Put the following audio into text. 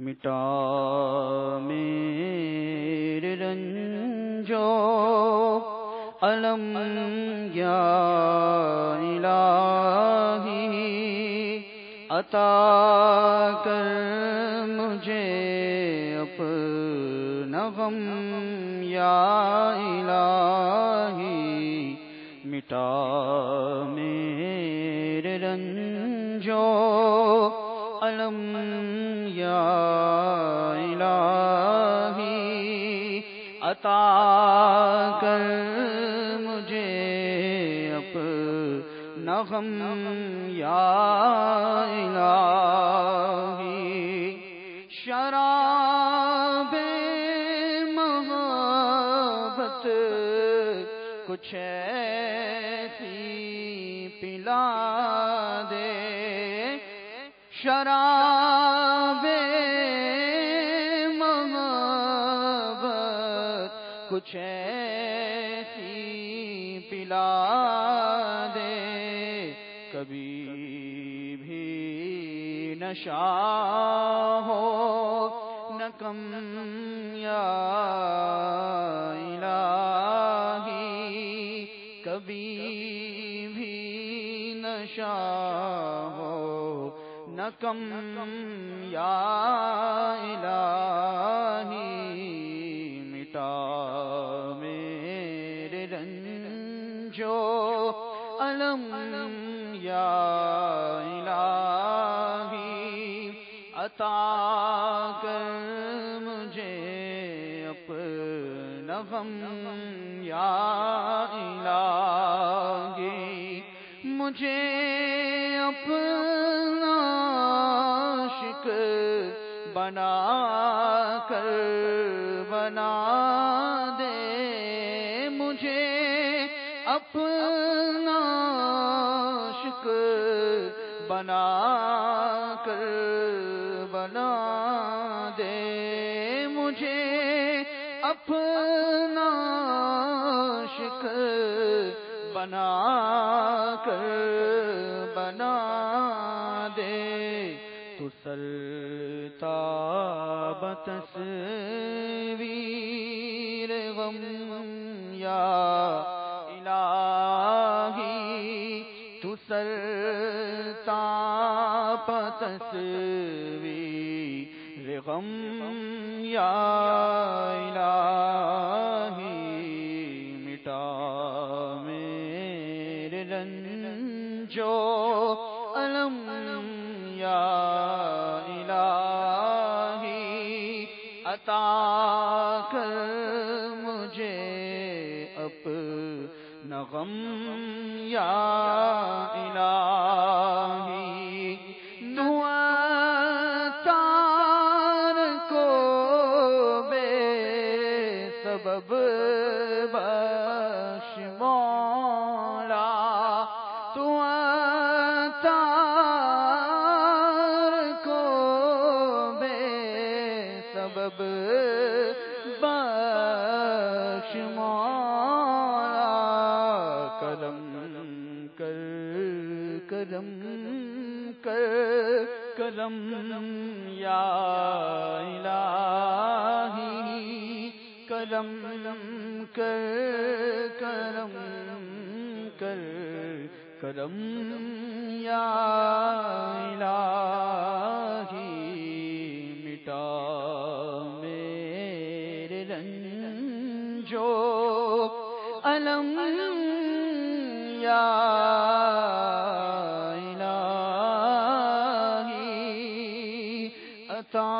مٹا میرے رنجو علم یا الہی، عطا کر مجھے اپنا غم یا الہی، مٹا میرے رنجو علم یا الہی، عطا کر مجھے اپنا غم یا الہی، شراب محبت کچھ ایسی پلا دے، شراب محبت کچھ ایسی پلا دے، کبھی بھی نشہ ہو نہ کم یا الہی، کبھی بھی نشہ ہو نہ کم یا الہی، مٹا میرے رنجو علم یا الہی، عطا کر مجھے اپنا غم یا الہی، مجھے اپنا عاشق بنا کر بنا دے، مجھے اپنا عاشق بنا کر بنا دے، مجھے اپنا عاشق بنا کر بنا دے، تو سرتاب تصویر غم یا الہی، تو سرتاب تصویر غم یا الہی، مٹا میرے رنجو علم یا الہی، عطا کر مجھے اپنا غم یا الہی، تار کو بے سبب بخش مولا، تار کو بے سبب بخش مولا، کرم کر کرم کر کرم یا الہی، کرم کر کرم کر کرم یا الہی، مٹا میرے رنجو علم یا الہی، عطا